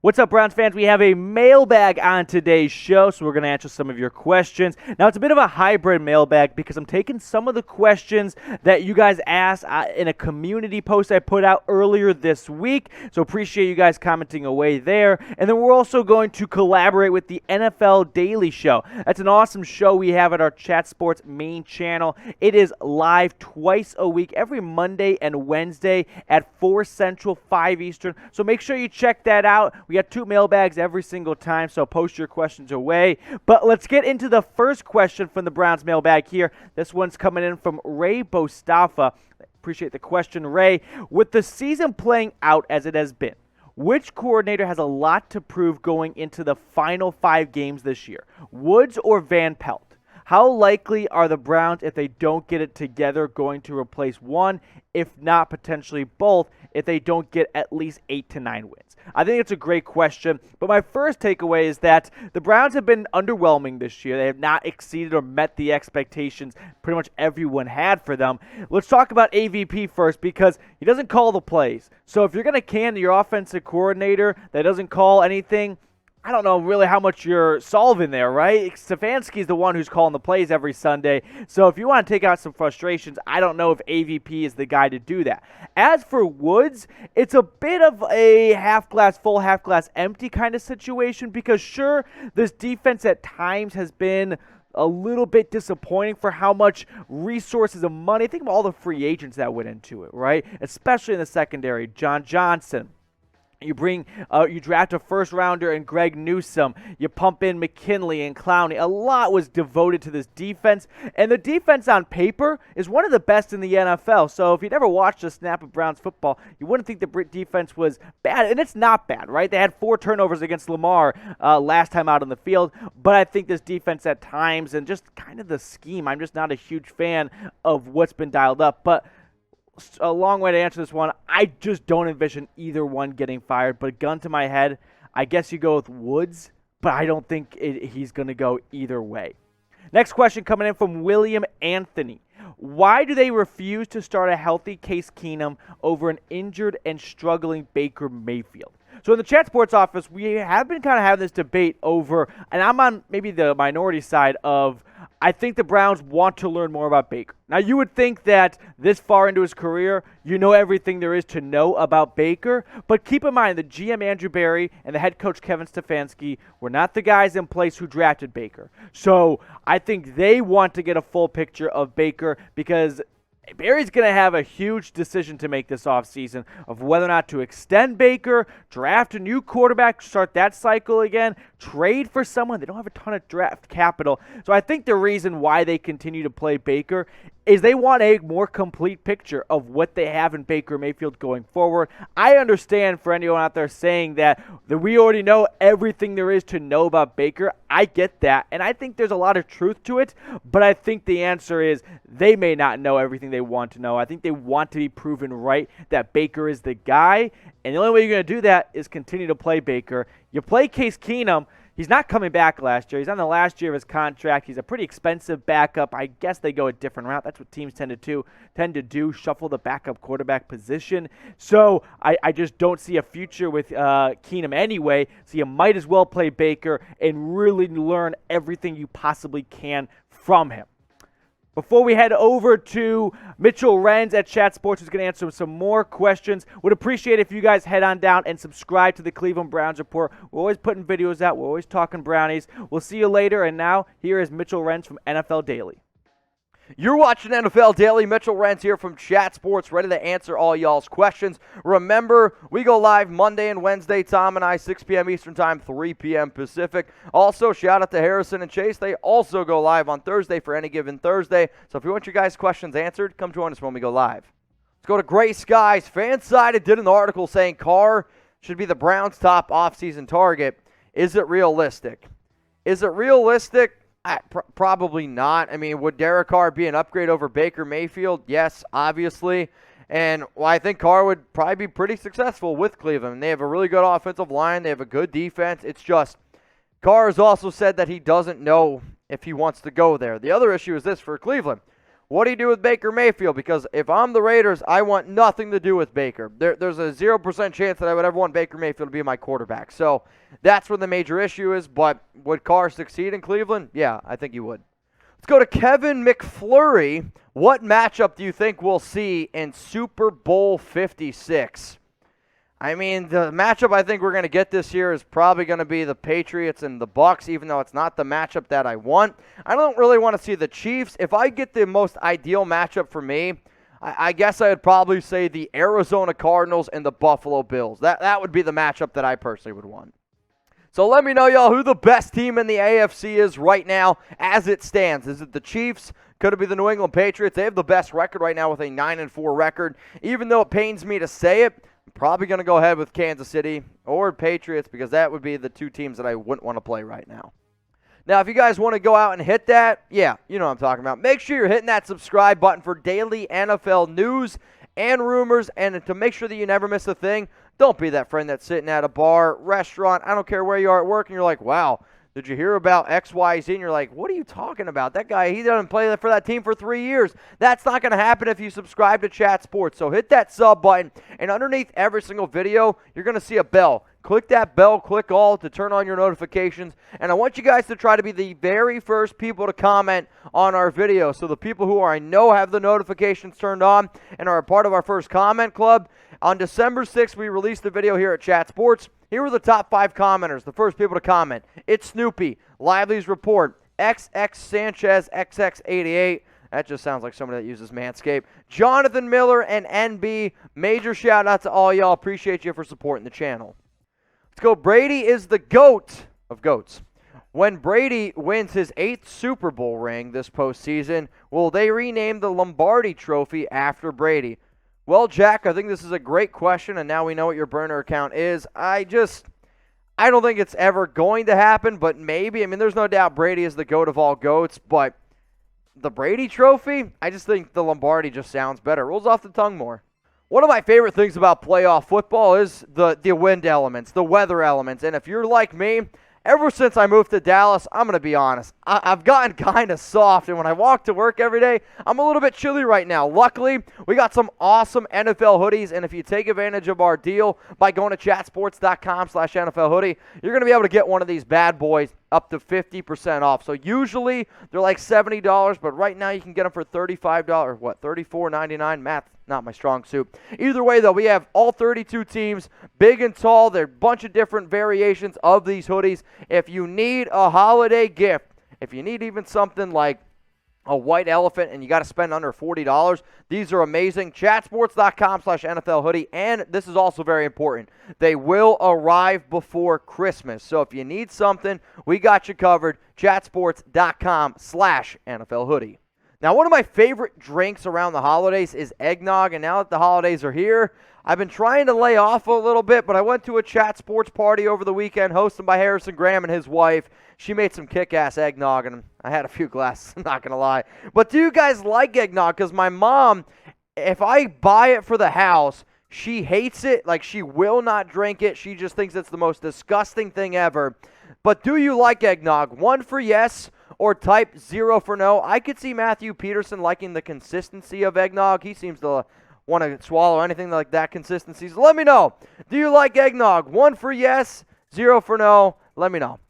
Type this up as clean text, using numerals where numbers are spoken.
What's up, Browns fans? We have a mailbag on today's show, so we're going to answer some of your questions. Now, it's a bit of a hybrid mailbag because I'm taking some of the questions that you guys asked in a community post I put out earlier this week, so appreciate you guys commenting away there. And then we're also going to collaborate with the NFL Daily Show. That's an awesome show we have at our Chat Sports main channel. It is live twice a week, every Monday and Wednesday at 4 Central, 5 Eastern, so make sure you check that out. We got 2 mailbags every single time, so post your questions away. But let's get into the first question from the Browns mailbag here. This one's coming in from Ray Bostafa. Appreciate the question, Ray. With the season playing out as it has been, which coordinator has a lot to prove going into the final 5 games this year? Woods or Van Pelt? How likely are the Browns, if they don't get it together, going to replace one, if not potentially both, if they don't get at least 8 to 9 wins? I think it's a great question, but my first takeaway is that the Browns have been underwhelming this year. They have not exceeded or met the expectations pretty much everyone had for them. Let's talk about AVP first, because he doesn't call the plays. So if you're going to can your offensive coordinator that doesn't call anything, I don't know really how much you're solving there, right? Stefanski's the one who's calling the plays every Sunday. So if you want to take out some frustrations, I don't know if AVP is the guy to do that. As for Woods, it's a bit of a half glass full, half glass empty kind of situation, because sure, this defense at times has been a little bit disappointing for how much resources and money. Think of all the free agents that went into it, right? Especially in the secondary. John Johnson. You draft a first rounder in Greg Newsome. You pump in McKinley and Clowney. A lot was devoted to this defense, and the defense on paper is one of the best in the NFL. So if you never watched a snap of Browns football, you wouldn't think the defense was bad, and it's not bad, right? They had 4 turnovers against Lamar last time out on the field, but I think this defense at times and just kind of the scheme, I'm just not a huge fan of what's been dialed up. But a long way to answer this one. I just don't envision either one getting fired, but gun to my head, I guess you go with Woods, but I don't think he's going to go either way. Next question coming in from William Anthony. Why do they refuse to start a healthy Case Keenum over an injured and struggling Baker Mayfield? So in the Chat Sports office, we have been kind of having this debate over, and I'm on maybe the minority side of, I think the Browns want to learn more about Baker. Now, you would think that this far into his career, you know everything there is to know about Baker, but keep in mind the GM Andrew Berry and the head coach Kevin Stefanski were not the guys in place who drafted Baker. So I think they want to get a full picture of Baker, because Barry's going to have a huge decision to make this offseason of whether or not to extend Baker, draft a new quarterback, start that cycle again, trade for someone. They don't have a ton of draft capital. So I think the reason why they continue to play Baker is they want a more complete picture of what they have in Baker Mayfield going forward. I understand for anyone out there saying that we already know everything there is to know about Baker. I get that, and I think there's a lot of truth to it, but I think the answer is they may not know everything they want to know. I think they want to be proven right that Baker is the guy, and the only way you're going to do that is continue to play Baker. You play Case Keenum. He's not coming back last year. He's on the last year of his contract. He's a pretty expensive backup. I guess they go a different route. That's what teams tend to do, shuffle the backup quarterback position. So I just don't see a future with Keenum anyway. So you might as well play Baker and really learn everything you possibly can from him. Before we head over to Mitchell Renz at Chat Sports, who's going to answer some more questions, would appreciate if you guys head on down and subscribe to the Cleveland Browns Report. We're always putting videos out. We're always talking Brownies. We'll see you later. And now, here is Mitchell Renz from NFL Daily. You're watching NFL Daily. Mitchell Renz here from Chat Sports, ready to answer all y'all's questions. Remember, we go live Monday and Wednesday, Tom and I, 6 p.m. Eastern Time, 3 p.m. Pacific. Also, shout out to Harrison and Chase. They also go live on Thursday for any given Thursday. So if you want your guys' questions answered, come join us when we go live. Let's go to Gray Skies. Fansided did an article saying Carr should be the Browns' top offseason target. Is it realistic? Is it realistic? Probably not. I mean, would Derek Carr be an upgrade over Baker Mayfield? Yes, obviously. And I think Carr would probably be pretty successful with Cleveland. They have a really good offensive line. They have a good defense. It's just Carr has also said that he doesn't know if he wants to go there. The other issue is this for Cleveland. What do you do with Baker Mayfield? Because if I'm the Raiders, I want nothing to do with Baker. There's a 0% chance that I would ever want Baker Mayfield to be my quarterback. So that's where the major issue is. But would Carr succeed in Cleveland? Yeah, I think he would. Let's go to Kevin McFlurry. What matchup do you think we'll see in Super Bowl 56? I mean, the matchup I think we're going to get this year is probably going to be the Patriots and the Bucs, even though it's not the matchup that I want. I don't really want to see the Chiefs. If I get the most ideal matchup for me, I guess I would probably say the Arizona Cardinals and the Buffalo Bills. That would be the matchup that I personally would want. So let me know, y'all, who the best team in the AFC is right now as it stands. Is it the Chiefs? Could it be the New England Patriots? They have the best record right now with a 9-4 record. Even though it pains me to say it, I'm probably going to go ahead with Kansas City or Patriots because that would be the two teams that I wouldn't want to play right now. Now, if you guys want to go out and hit that, yeah, you know what I'm talking about. Make sure you're hitting that subscribe button for daily NFL news and rumors, and to make sure that you never miss a thing. Don't be that friend that's sitting at a bar, restaurant, I don't care where you are at work, and you're like, wow, did you hear about XYZ? And you're like, what are you talking about? That guy, he doesn't play for that team for 3 years. That's not going to happen if you subscribe to Chat Sports. So hit that sub button, and underneath every single video, you're going to see a bell. Click that bell, click all to turn on your notifications. And I want you guys to try to be the very first people to comment on our video. So the people who I know have the notifications turned on and are a part of our first comment club, on December 6th, we released a video here at Chat Sports. Here were the top 5 commenters, the first people to comment. It's Snoopy, Lively's Report, XX Sanchez, XX88. That just sounds like somebody that uses Manscaped. Jonathan Miller and NB. Major shout out to all y'all. Appreciate you for supporting the channel. Let's go. Brady is the GOAT of GOATs. When Brady wins his 8th Super Bowl ring this postseason, will they rename the Lombardi trophy after Brady? Well, Jack, I think this is a great question, and now we know what your burner account is. I don't think it's ever going to happen, but maybe. I mean, there's no doubt Brady is the GOAT of all GOATs, but the Brady trophy, I just think the Lombardi just sounds better. It rolls off the tongue more. One of my favorite things about playoff football is the wind elements, the weather elements, and if you're like me, ever since I moved to Dallas, I'm going to be honest, I've gotten kind of soft, and when I walk to work every day, I'm a little bit chilly right now. Luckily, we got some awesome NFL hoodies, and if you take advantage of our deal by going to chatsports.com/NFL hoodie, you're going to be able to get one of these bad boys up to 50% off. So usually, they're like $70, but right now you can get them for $35, $34.99, math. Not my strong suit. Either way, though, we have all 32 teams, big and tall. There are a bunch of different variations of these hoodies. If you need a holiday gift, if you need even something like a white elephant and you got to spend under $40, these are amazing. Chatsports.com/NFL hoodie. And this is also very important. They will arrive before Christmas. So if you need something, we got you covered. Chatsports.com/NFL hoodie. Now, one of my favorite drinks around the holidays is eggnog, and now that the holidays are here, I've been trying to lay off a little bit, but I went to a Chat Sports party over the weekend hosted by Harrison Graham and his wife. She made some kick-ass eggnog, and I had a few glasses, I'm not going to lie. But do you guys like eggnog? Because my mom, if I buy it for the house, she hates it. Like, she will not drink it. She just thinks it's the most disgusting thing ever. But do you like eggnog? 1 for yes, or type 0 for no. I could see Matthew Peterson liking the consistency of eggnog. He seems to want to swallow anything like that consistency. So let me know. Do you like eggnog? 1 for yes, 0 for no. Let me know.